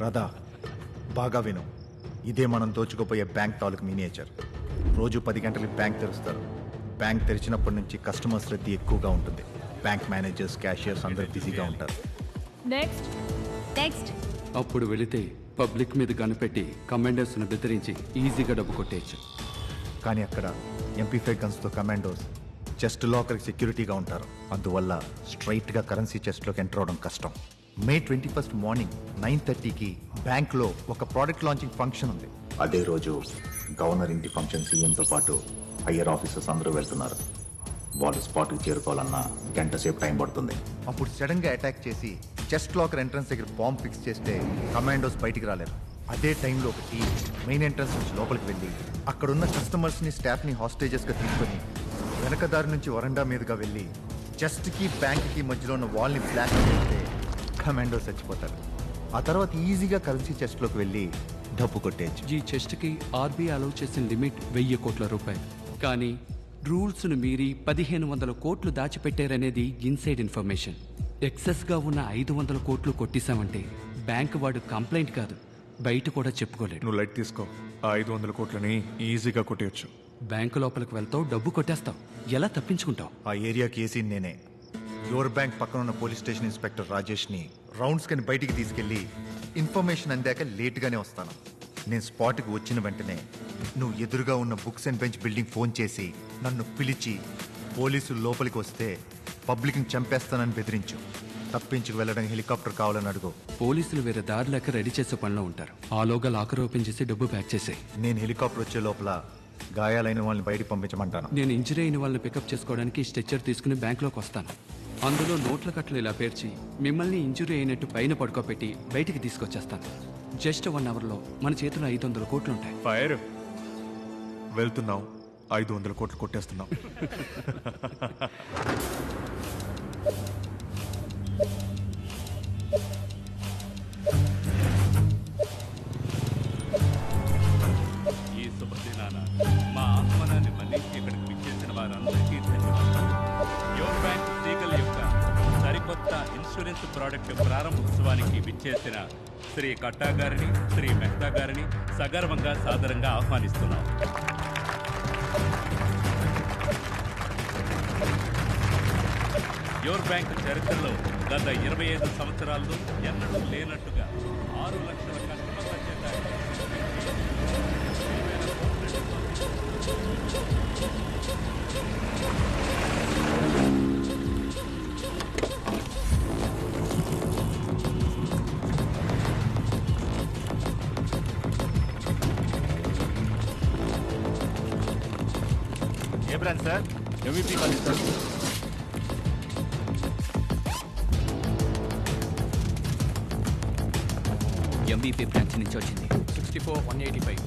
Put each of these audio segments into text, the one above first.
రాధా, బాగా విను. ఇదే మనం దోచుకుపోయే బ్యాంక్ తాలూకు మినియేచర్. రోజు 10 గంటలకు బ్యాంక్ తెరుస్తారు. బ్యాంక్ తెరిచినప్పటి నుంచి కస్టమర్స్ రద్దీ ఎక్కువగా ఉంటుంది. బ్యాంక్ మేనేజర్స్, క్యాషియర్స్ అందరూ బిజీగా ఉంటారు. నెక్స్ట్ నెక్స్ట్ అప్పుడు వెళితే పబ్లిక్ మీద కనిపెట్టి కమాండర్స్ను బెదిరించి ఈజీగా డబ్బు కొట్టేయచ్చు. కానీ అక్కడ MP5 గన్స్తో కమాండోస్ చెస్ట్ లాకర్కి సెక్యూరిటీగా ఉంటారు. అందువల్ల స్ట్రైట్గా కరెన్సీ చెస్ట్లోకి ఎంటర్ అవడం కష్టం. May 21 మార్నింగ్ 9:30కి బ్యాంక్లో ఒక ప్రోడక్ట్ లాంచింగ్ ఫంక్షన్ ఉంది. అదే రోజు గవర్నర్ ఇంటి ఫంక్షన్, సీఎంతో పాటు హయ్యర్ ఆఫీసర్స్ అందరూ వెళ్తున్నారు. వాళ్ళు స్పాట్కి చేరుకోవాలన్నా గంట సేపు టైం పడుతుంది. అప్పుడు సడన్గా అటాక్ చేసి చెస్ట్ లాకర్ ఎంట్రన్స్ దగ్గర బాంబ్ ఫిక్స్ చేస్తే కమాండోస్ బయటికి రాలేరు. అదే టైంలో ఒక టీం మెయిన్ ఎంట్రన్స్ నుంచి లోపలికి వెళ్ళి అక్కడున్న కస్టమర్స్ని, స్టాఫ్ని హాస్టేజెస్గా తీసుకొని వెనక దారి నుంచి వరండా మీదుగా వెళ్ళి చెస్ట్కి బ్యాంక్కి మధ్యలో ఉన్న వాల్ని ఫ్లాష్ చేస్తే కమాండోస్ చచ్చిపోతారు. ఆ తర్వాత ఈజీగా కరెన్సీ చెస్ట్లోకి వెళ్ళి డబ్బు కొట్టేయచ్చు. ఈ చెస్ట్కి RBI అలౌ చేసిన లిమిట్ 1000 కోట్ల రూపాయలు. కానీ రూల్స్ను మీరి 1500 కోట్లు దాచిపెట్టారనేది ఇన్సైడ్ ఇన్ఫర్మేషన్. ఎక్సెస్గా ఉన్న 500 కోట్లు కొట్టేశామంటే బ్యాంక్ వాడు కంప్లైంట్ కాదు, బయట కూడా చెప్పుకోలేడు. నువ్వు లైట్ తీసుకో. ఆ 500 కోట్లని ఈజీగా కొట్టేయచ్చు. బ్యాంకు లోపలికి వెళ్తావు, డబ్బు కొట్టేస్తావు. ఎలా తప్పించుకుంటావు? ఆ ఏరియాకి ఏసీ నేనే. యువర్ బ్యాంక్ పక్కన ఉన్న పోలీస్ స్టేషన్ ఇన్స్పెక్టర్ రాజేష్ని రౌండ్స్ కని బయటికి తీసుకెళ్లి ఇన్ఫర్మేషన్ అందాక లేట్గానే వస్తాను. నేను స్పాట్కి వచ్చిన వెంటనే నువ్వు ఎదురుగా ఉన్న books and bench building phone చేసి నన్ను పిలిచి పోలీసులు లోపలికి వస్తే పబ్లిక్ని చంపేస్తానని బెదిరించు. తప్పించుకు వెళ్ళడం హెలికాప్టర్ కావాలని అడుగు. పోలీసులు వేరే దారి లెక్క రెడీ చేసే పనిలో ఉంటారు. ఆలోగా లాకర్ ఓపెన్ చేసి డబ్బు ప్యాక్ చేసేయి. నేను హెలికాప్టర్ వచ్చే లోపల గాయాలైన వాళ్ళని బయటికి పంపించమంటాను. నేను ఇంజరీ అయిన వాళ్ళని పికప్ చేసుకోవడానికి స్ట్రెచ్చర్ తీసుకుని బ్యాంక్లోకి వస్తాను. అందులో నోట్ల కట్టలు ఇలా పేర్చి మిమ్మల్ని ఇంజురీ అయినట్టు పైన పడుకోబెట్టి బయటికి తీసుకొచ్చేస్తాను. జస్ట్ 1 అవర్లో మన చేతిలో 500 కోట్లు ఉంటాయి. ఫైర్ వెళ్తున్నావు, 500 కోట్లు కొట్టేస్తున్నావు. ఈ శుభదినాన మా ఆహ్వానాన్ని మన్నించి ఇక్కడికి విచ్చేసిన వారందరికీ ధన్యవాదాలు. యువర్ బ్యాంక్ లీగల్ యొక్క సరికొత్త ఇన్సూరెన్స్ ప్రోడక్ట్ ప్రారంభోత్సవానికి విచ్చేసిన శ్రీ కట్టా గారిని, శ్రీ మెహతా గారిని సగర్వంగా సాదరంగా ఆహ్వానిస్తున్నాం. యువర్ బ్యాంక్ చరిత్రలో గత 25 సంవత్సరాల్లో ఎన్నడూ లేనట్టుగా 6 లక్షల కస్టమర్ల చేత ఏ బ్రాంచ్ సార్? MVP కాదు సార్. MVP బ్రాంచ్ నుంచి వచ్చింది. 64,185.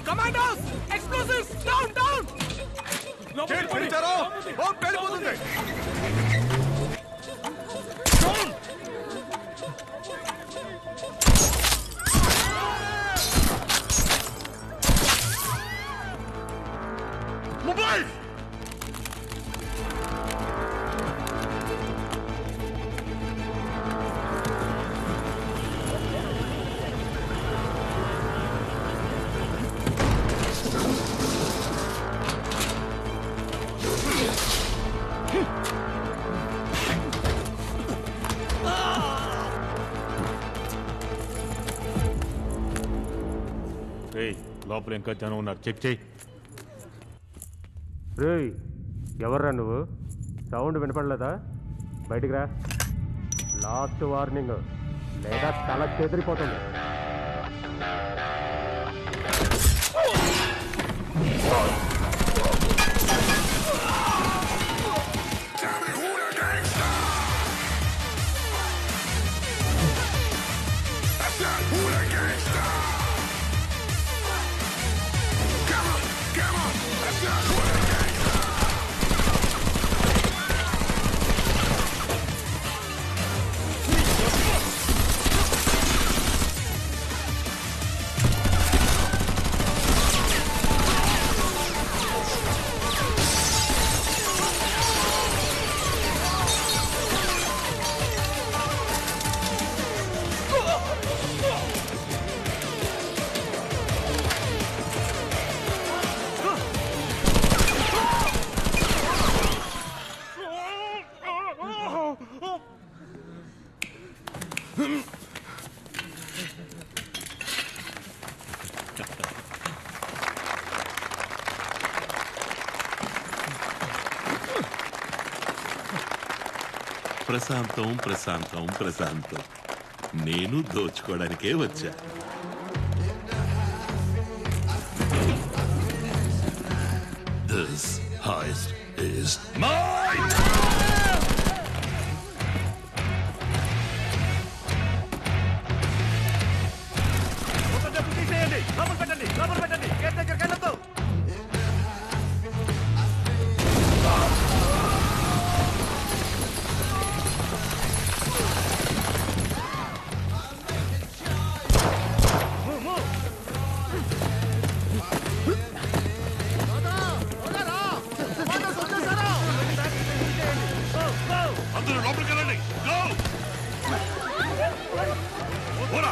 Commandos, explosives down down. Mobile లోపల ఇంకా జనం ఉన్నారు, చెక్ చేయి. రేయ్, ఎవర్రా నువ్వు? సౌండ్ వినపడలేదా? బయటికి రా. లాస్ట్ వార్నింగ్ లేదా తల చెదిరిపోతుంది. ప్రశాంతం ప్రశాంతం ప్రశాంతం. నేను దోచుకోవడానికే వచ్చా. This heist is mine! అందరూ లోపలికి వెళ్ళండి. Go! పోరా.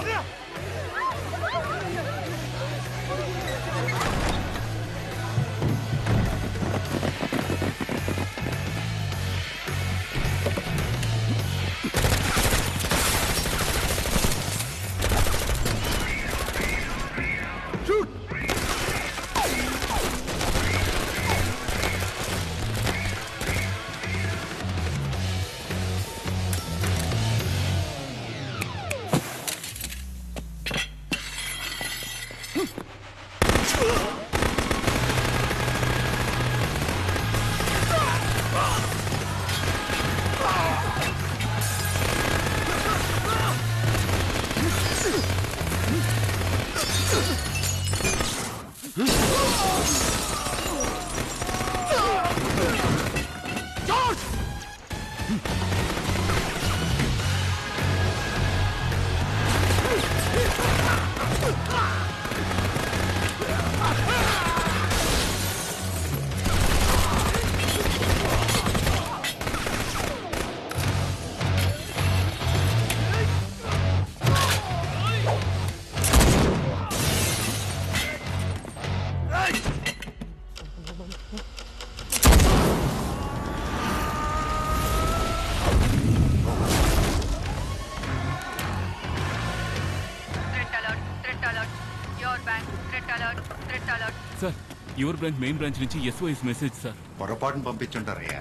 Sir, your bank main branch నుంచి SOS మెసేజ్ సార్. పొరపాటును పంపించుంటారయ్యా.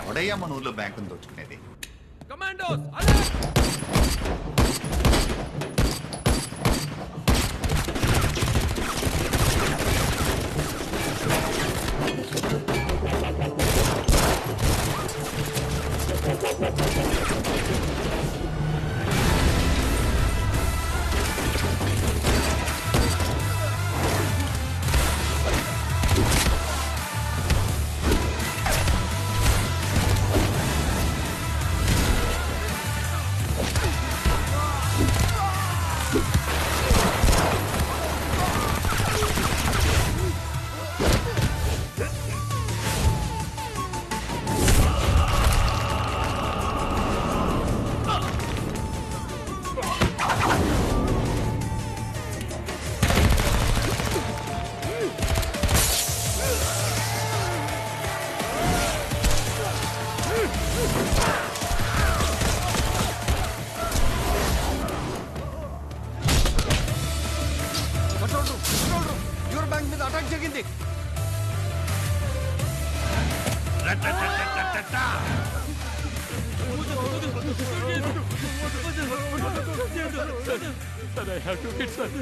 ఎవడయ్యా మన ఊళ్ళో బ్యాంకును దోచుకునేది? Commandos, alert!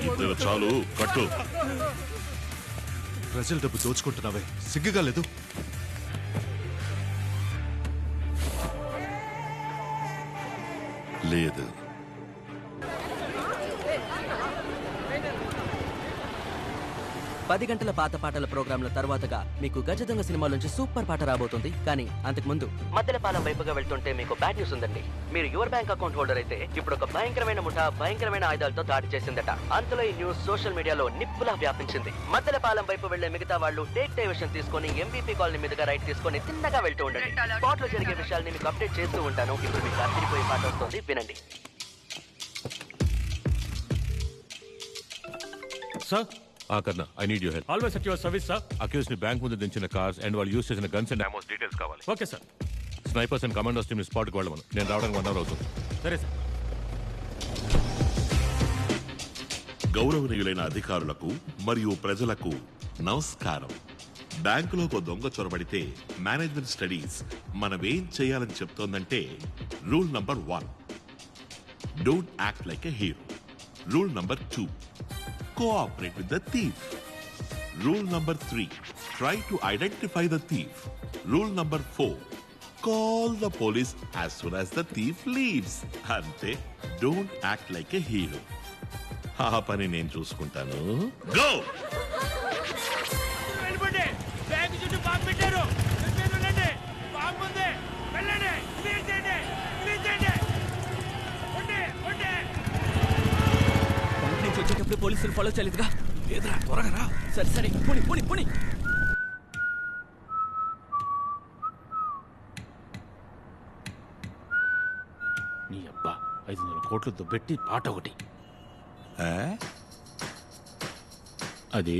ఇద్దరు చాలు కట్టు. ప్రజల డబ్బు దోచుకుంటున్నావే, సిగ్గుగా లేదు? లేదు. 10 గంటల పాత పాటల ప్రోగ్రాంల తర్వాతగా మీకు గజదొంగ సినిమా నుంచి సూపర్ పాట రాబోతుంది. కానీ అంతకు ముందు మద్దెలపాలెం వైపుగా వెళ్తుంటే మీకు బ్యాడ్ న్యూస్ ఉందండి. మీరు యువర్ బ్యాంక్ అకౌంట్ హోల్డర్ అయితే ఇప్పుడు ఒక భయంకరమైన ముఠా భయంకరమైన ఆయుధాలతో దాడి చేసిందట. అంతలో ఈ న్యూస్ సోషల్ మీడియాలో నిప్పులా వ్యాపించింది. మద్దెలపాలెం వైపు వెళ్లే మిగతా వాళ్ళు టేక్ డైవర్షన్ తీసుకొని ఎంబీపీ కాలనీ మీదుగా రైట్ తీసుకొని తిన్నగా వెళ్తూ ఉండండి. స్పాట్ లో జరిగే విషయాల్ని మీకు అప్డేట్ చేస్తూ ఉంటాను. ఇప్పుడు మీకు అదిరిపోయే పాట వస్తుంది, వినండి. Sir Karna, I need your help. Always at your service sir. Accused ని బ్యాంక్ ముందు దించిన కార్స్ అండ్ వాళ్ళు యూస్ చేసిన గన్స్ అండ్ అమోస్ డీటెయిల్స్ కావాలి. Okay sir. Snipers and commandos team spot కి వెళ్ళమను. నేను రావడానికి 1 అవర్ అవుతుంది. సరే సార్. గౌరవనీయులైన అధికారులకు మరియు ప్రజలకు నమస్కారం. బ్యాంకులో దొంగ చొరబడితే మేనేజ్మెంట్ స్టడీస్ మనమేం చేయాలని చెప్తోందంటే rule number 1, don't act like a hero. Rule number 2, cooperate with the thief. Rule number 3, try to identify the thief. Rule number 4, call the police as soon as the thief leaves. Ante, don't act like a hero. ఆ పని నేను చూసుకుంటాను. Go! వెళ్ళిపోండి. Bank చుట్టూ bomb పెట్టారు. మీరు వెళ్ళండి. Bomb ఉంది. వెళ్ళండి. క్లియర్ చేయండి. క్లియర్ చేయండి. ఉండి. బ్యాంక్ నుంచి వచ్చేటప్పుడు పోలీసులు ఫాలో చేయలేదుగా? లేదురా, త్వరగా రా. సరే పోనీ. నీ అబ్బా 500 కోట్లు దుబ్బెట్టి పాట ఒకటి. అది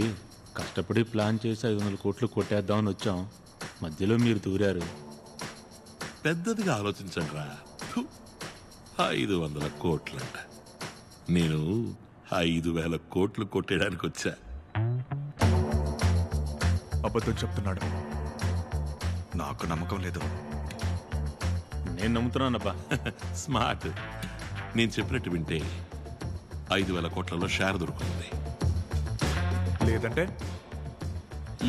కష్టపడి ప్లాన్ చేసి 500 కోట్లు కొట్టేద్దామని వచ్చాం. మధ్యలో మీరు దూరారు. పెద్దదిగా ఆలోచించండి రా. 500 కోట్లంట. నేను 5,000 కోట్లు కొట్టేయడానికి వచ్చా. అబద్ధం చెప్తున్నాడు. నాకు నమ్మకం లేదు. నేను నమ్ముతున్నానబ్బా. స్మార్ట్. నేను చెప్పినట్టు వింటే 5,000 కోట్లలో షేర్ దొరుకుతుంది. లేదంటే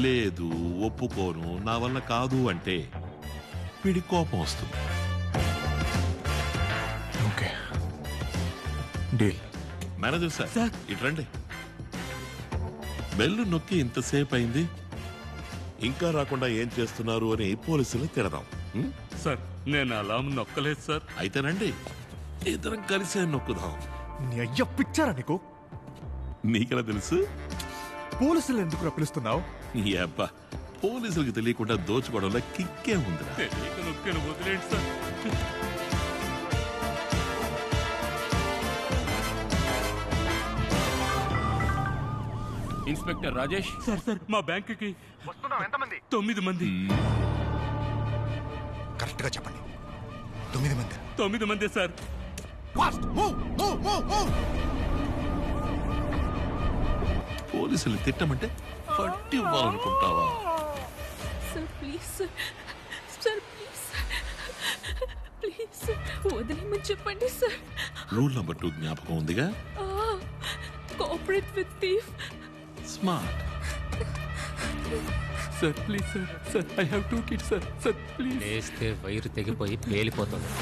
లేదు, ఒప్పుకోను, నా వల్ల కాదు అంటే వీడి కోపం వస్తుంది. Okay, deal. మేనేజర్ సార్, ఇటు రండి. బెల్లు నొక్కి ఇంతసేపు అయింది, ఇంకా రాకుండా ఏం చేస్తున్నారు అని పోలీసులు తిడదాం. సార్ నేను అలాం నొక్కలేదు సార్. అయితే రండి, ఇద్దరం కలిసే నొక్కుదాం. నీ అయ్య పిచ్చారా నీకు? నీకెలా తెలుసు? పోలీసులు ఎందుకు పిలుస్తున్నావు? ఈ అబ్బా, పోలీసులకు తెలియకుండా దోచుకోవడంలో కిక్కే ఉందిరా. తెలియక నొక్కాను, వదిలేండి సార్. ఇన్స్పెక్టర్ రాజేష్. సార్ మా బ్యాంకుకి 9 మంది. కరెక్ట్ గా చెప్పండి. 9 మంది. 9 మంది సార్. పోలీసులు తిట్టమంటే పట్టి ఇవ్వాలనుకుంటావా? సార్ ప్లీజ్ సార్ ప్లీజ్ వదిలేమని చెప్పండి సార్. రూల్ నంబర్ 2 జ్ఞాపకం ఉందిగా? Cooperate with thief. Smart. Sir please sir I have 2 kids sir please. లేస్తే వైరు తెగిపోయి పేలిపోతుంది.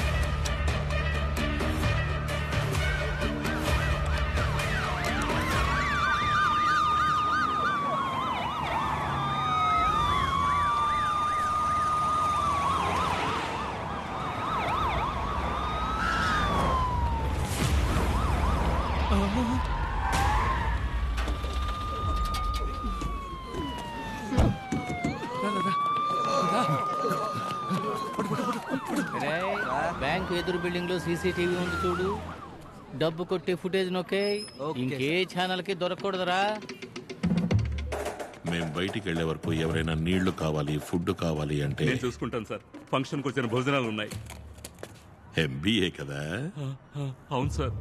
బ్యాంక్ ఎదురు బిల్డింగ్ లో సీసీటీవీ ఉంది చూడు. డబ్బు కొట్టే ఫుటేజ్ నొక్కే. ఇంకే ఛానల్ కి దొరకకూడదురా. మేము బయటికి వెళ్లే వరకు ఎవరైనా నీళ్లు కావాలి, ఫుడ్ కావాలి అంటే నేను చూసుకుంటాను సార్. ఫంక్షన్కి వచ్చిన భోజనాలు ఉన్నాయి. ఎంబీఏ కదా? అవును సార్.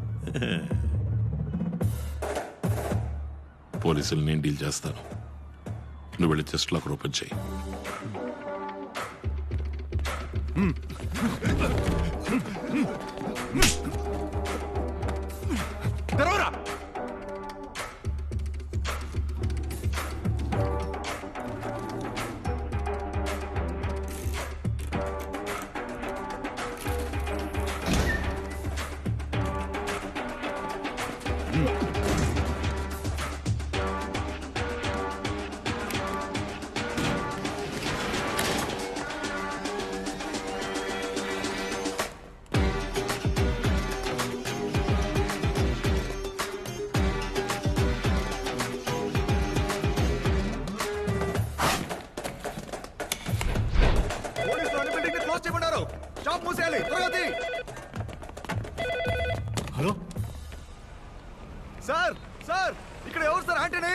పోలీసులు నేను డీల్ చేస్తాను. నువ్వు వెళ్ళి చెస్ట్ లాక్ ఓపెన్ చేయి. తెరవరా. పోలీసులు అన్ని బిల్డింగ్ క్లోజ్ చేయమన్నారు. షాప్ మూసేయాలి. త్వరగా తీ. హలో సార్, సార్ ఇక్కడ ఎవరు సార్? ఆంటనీ.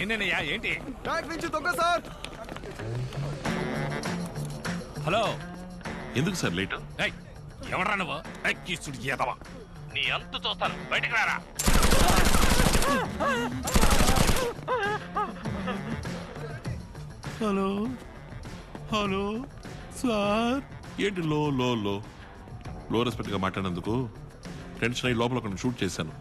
ఏంటయ్యా ఏంటి? బ్యాంక్ నుంచి దొంగ సార్. హలో, ఎందుకు సార్ లేట్? ఎవరా నువ్వు? కిస్తుడు గీతవా, నీ అంతు చూస్తాను, బయటకు రారా. Hello hello sir. ఏంటి లో లో లో లో రెస్పెక్ట్గా మాట్లాడినందుకు టెన్షన్ అయ్యి లోపల ఒకరిని షూట్ చేశాను.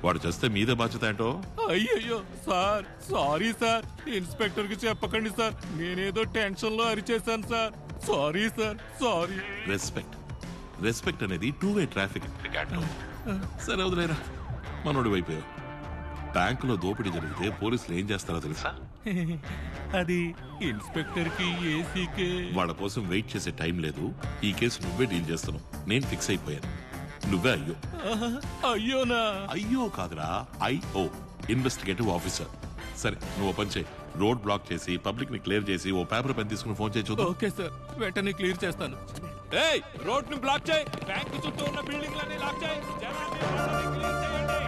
వాడు చేస్తే మీదే బాధ్యత ఏంటో. అయ్యయ్యో సార్, సారీ సార్, ఇన్స్పెక్టర్ కి చెప్పకండి సార్, నేనేదో టెన్షన్ లో అరిచేశాను sir. Sorry sir, sorry. Respect respect అనేది టూ వే ట్రాఫిక్. సరే వదిలేరా, మనోడి వైపు. బ్యాంకులో దోపిడీ జరిగితే పోలీసులు ఏం చేస్తారో తెలుసా? అది ఇన్స్పెక్టర్ కి ఏసీకే. వాళ్ళ కోసం వెయిట్ చేసే టైం లేదు. ఈ కేసు నువ్వే డీల్ చేస్తున్నావు. నేను ఫిక్స్ అయిపోయాను. నువ్వే అయ్యో. అయ్యోనా? అయ్యో కాదురా, ఐఓ, ఇన్వెస్టిగేటివ్ ఆఫీసర్. సరే నువ్వు పని చేయి. రోడ్ బ్లాక్ చేసి పబ్లిక్ ని క్లియర్ చేసి ఓ పేపర్ పెన్ తీసుకుని ఫోన్ చేయి చూద్దాం. ఓకే సార్, వెంటనే క్లియర్ చేస్తాను. ఏయ్, రోడ్ ని బ్లాక్ చేయి, బ్యాంక్ చుట్టూ ఉన్న బిల్డింగ్లన్నీ లాక్ చేయి, జనాన్ని రోడ్లని క్లియర్ చేయండి.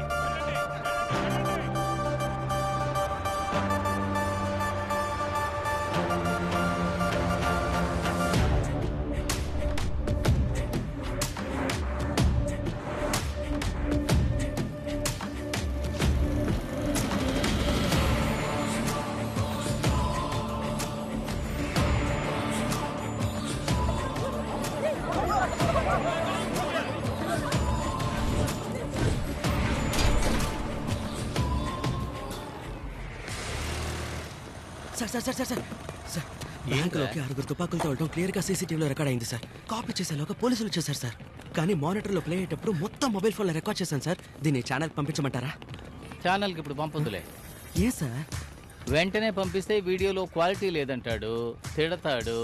Sir sir sir sir sir sir, బ్యాంకులోకి 6 తుపాకులతో వెళ్ళడం క్లియర్ గా సీసీటీవీలో రికార్డ్ అయింది సార్. కాపీ చేసేలోగా పోలీసులు వచ్చేసారు సార్. కానీ మానిటర్లో ప్లే అయ్యేటప్పుడు మొత్తం మొబైల్ ఫోన్లో రికార్డ్ చేశాను సార్. దీన్ని ఛానల్ పంపించమంటారా? ఛానల్కి ఇప్పుడు పంపొద్దులే. ఏ సార్? వెంటనే పంపిస్తే వీడియోలో క్వాలిటీ లేదంటాడు, తిడతాడు.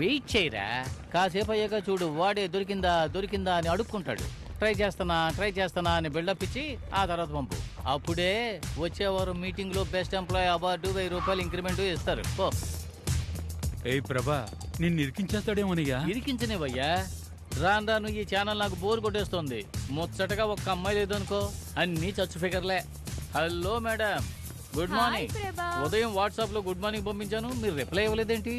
వెయిట్ చేయరా, కాసేపు అయ్యాక చూడు, వాడే దొరికిందా దొరికిందా అని అడుక్కుంటాడు. ట్రై చేస్తానా అని బిల్డప్ ఇచ్చి ఆ తర్వాత పంపు. అప్పుడే వచ్చేవారు మీటింగ్ లో బెస్ట్ ఎంప్లాయీ అవార్డు 1000 రూపాయలు ఇంక్రిమెంట్ ఇస్తారు. పో. ఏయ్ ప్రభా, నిన్ను ఇరికించేస్తాడేమోనయ్యా. ఇరికించనివయ్యా, రాను రాను ఈ ఛానల్ నాకు బోర్ కొట్టేస్తుంది. ముచ్చటగా ఒక్క అమ్మాయి లేదనుకో, అన్ని చచ్చు ఫిగర్లే. Hello madam, good morning. ఉదయం వాట్సాప్ లో గుడ్ మార్నింగ్ పంపించాను, మీరు రిప్లై ఇవ్వలేదేంటి?